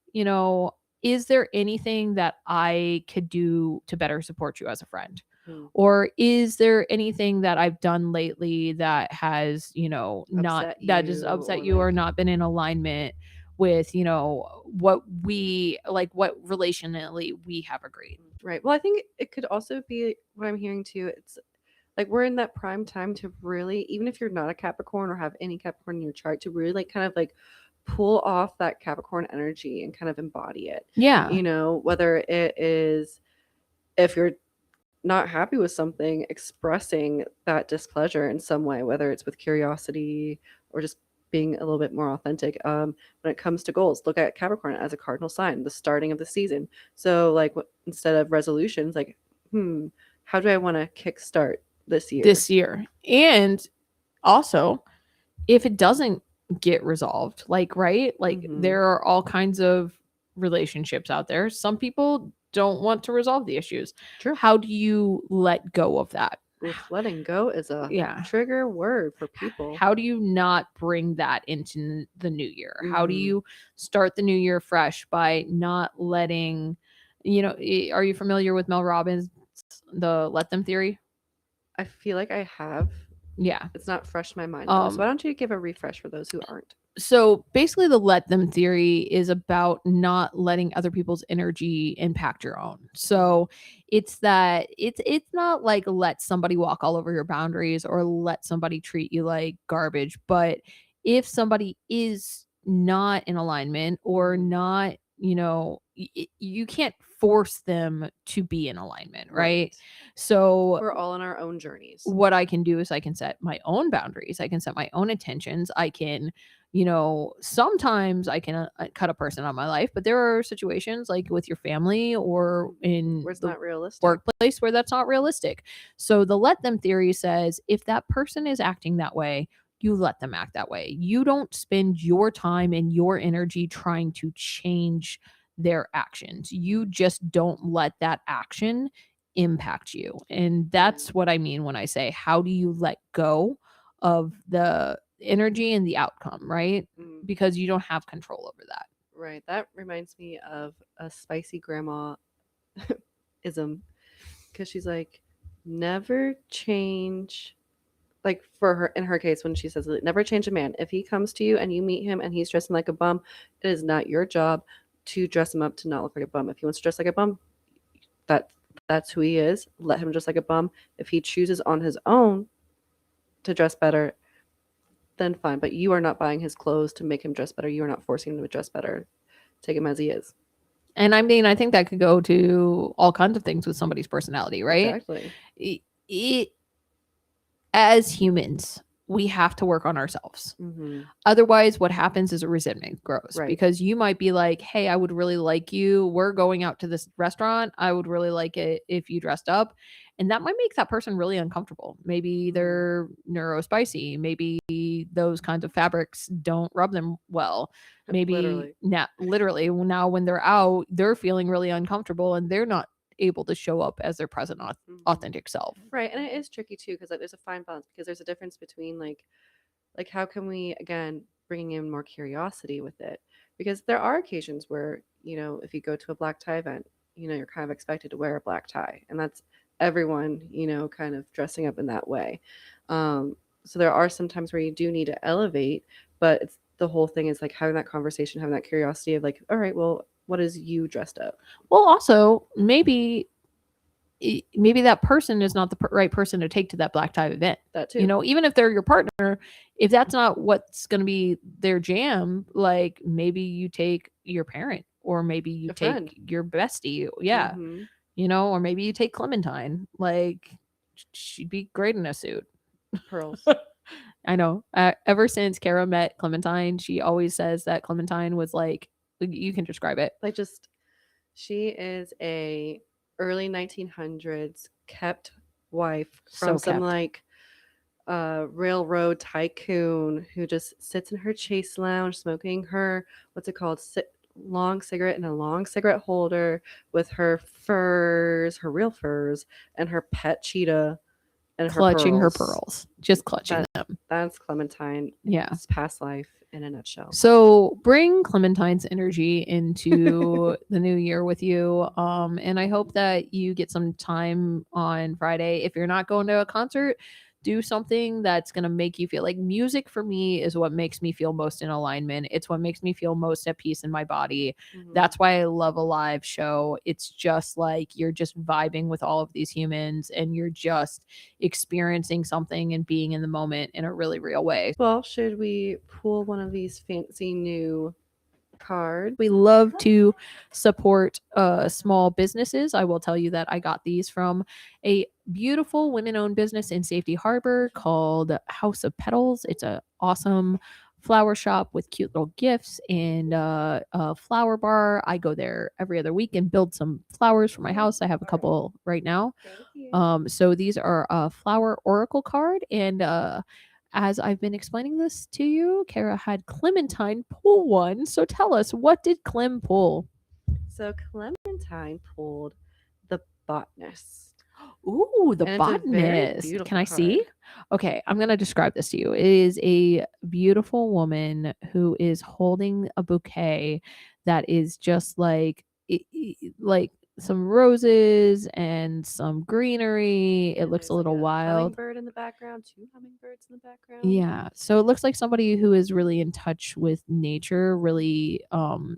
is there anything that I could do to better support you as a friend? Mm. Or is there anything that I've done lately that has, not Upset that has you, upset or you or like, not been in alignment with, what we like, what relationally we have agreed? right. Well, I think it could also be what I'm hearing too. It's like we're in that prime time to really, even if you're not a Capricorn or have any Capricorn in your chart, to really like kind of like pull off that Capricorn energy and kind of embody it. Yeah. Whether it is, if you're not happy with something, expressing that displeasure in some way, whether it's with curiosity or just being a little bit more authentic. When it comes to goals, look at Capricorn as a cardinal sign, the starting of the season. So like instead of resolutions, like, how do I want to kickstart this year? And also, if it doesn't get resolved, like, right, like Mhm. there are all kinds of relationships out there. Some people don't want to resolve the issues. True. How do you let go of that? Oof, letting go is a Yeah. trigger word for people. How do you not bring that into the new year? How do Mhm. you start the new year fresh by not letting, are you familiar with Mel Robbins, the let them theory? I feel like I have. Yeah. It's not fresh in my mind though. So Um why don't you give a refresh for those who aren't? so basically the let them theory is about not letting other people's energy impact your own. So it's that it's not like let somebody walk all over your boundaries or let somebody treat you like garbage, but if somebody is not in alignment or not, you can't force them to be in alignment, right? So We're all on our own journeys. what I can do is I can set my own boundaries. I can set my own intentions. I can, sometimes I can cut a person out of my life, but there are situations like with your family or in Where it's the not realistic. workplace where that's not realistic. So the let them theory says if that person is acting that way, you let them act that way. You don't spend your time and your energy trying to change their actions. You just don't let that action impact you. And that's what I mean when I say, how do you let go of the energy and the outcome, right? Because you don't have control over that. Right. That reminds me of a spicy grandma ism, because she's like, never change. Like for her, in her case, when she says, never change a man. If he comes to you and you meet him and he's dressing like a bum, it is not your job to dress him up to not look like a bum. If he wants to dress like a bum, that's who he is. Let him dress like a bum. If he chooses on his own to dress better, then fine. But you are not buying his clothes to make him dress better. You are not forcing him to dress better. Take him as he is. And I mean, I think that could go to all kinds of things with somebody's personality, right? Exactly. As humans, we have to work on ourselves. Otherwise, what happens is a resentment grows because you might be like, hey, I would really like you. We're going out to this restaurant. I would really like it if you dressed up. And that might make that person really uncomfortable. Maybe they're neurospicy. Maybe those kinds of fabrics don't rub them well. Maybe literally now when they're out, they're feeling really uncomfortable and they're not able to show up as their present authentic self. Right. And it is tricky too, because like, there's a fine balance, because there's a difference between like how can we, again, bringing in more curiosity with it, because there are occasions where, if you go to a black tie event, you're kind of expected to wear a black tie, and that's everyone, kind of dressing up in that way. So there are some times where you do need to elevate, but it's the whole thing is like having that conversation, having that curiosity of like, all right, well, what is you dressed up? Well, also maybe that person is not the right person to take to that black tie event. That too. Even if they're your partner, if that's not what's going to be their jam, like maybe you take your parent or maybe you take friend. Your bestie. Yeah. Or maybe you take Clementine. Like she'd be great in a suit. Pearls. I know. Ever since Kara met Clementine, she always says that Clementine was like, you can describe it. Like she is a early 1900s kept wife from some like railroad tycoon who just sits in her chase lounge smoking her, what's it called, long cigarette in a long cigarette holder with her furs, her real furs, and her pet cheetah and clutching her pearls. Just clutching them. That's Clementine. Yeah. It's past life in a nutshell. So bring Clementine's energy into the new year with you. And I hope that you get some time on Friday. If you're not going to a concert, do something that's going to make you feel like music. For me is what makes me feel most in alignment. It's what makes me feel most at peace in my body. That's why I love a live show. It's just like you're just vibing with all of these humans and you're just experiencing something and being in the moment in a really real way. Well, should we pull one of these fancy new cards? We love to support small businesses. I will tell you that I got these from a beautiful women-owned business in Safety Harbor called House of Petals. It's an awesome flower shop with cute little gifts and a flower bar. I go there every other week and build some flowers for my house. I have a couple right now. Thank you. So these are a flower oracle card, and as I've been explaining this to you, Kara had Clementine pull one. So tell us, what did Clem pull? So Clementine pulled the botanist. Ooh, the And it's a very botanist. beautiful Can I see? card. Okay, I'm going to describe this to you. It is a beautiful woman who is holding a bouquet that is just like like some roses and some greenery. It And looks there's a like little a wild. hummingbird in the background, 2 hummingbirds in the background. Yeah. So it looks like somebody who is really in touch with nature, really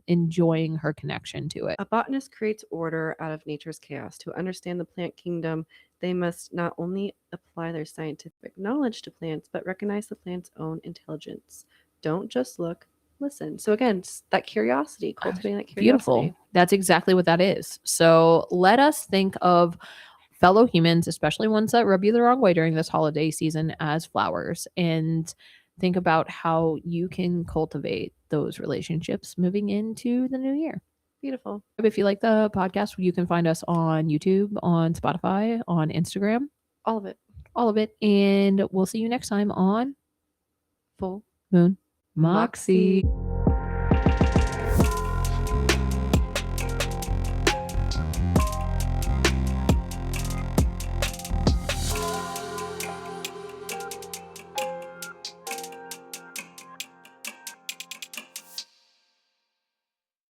enjoying her connection to it. A botanist creates order out of nature's chaos. To understand the plant kingdom, they must not only apply their scientific knowledge to plants, but recognize the plant's own intelligence. Don't just look, listen. So again, that curiosity, cultivating that curiosity. Beautiful. That's exactly what that is. So let us think of fellow humans, especially ones that rub you the wrong way during this holiday season, as flowers, and think about how you can cultivate those relationships moving into the new year. Beautiful. If you like the podcast, you can find us on YouTube, on Spotify, on Instagram, All of it. all of it. And we'll see you next time on Full Moon Moxie.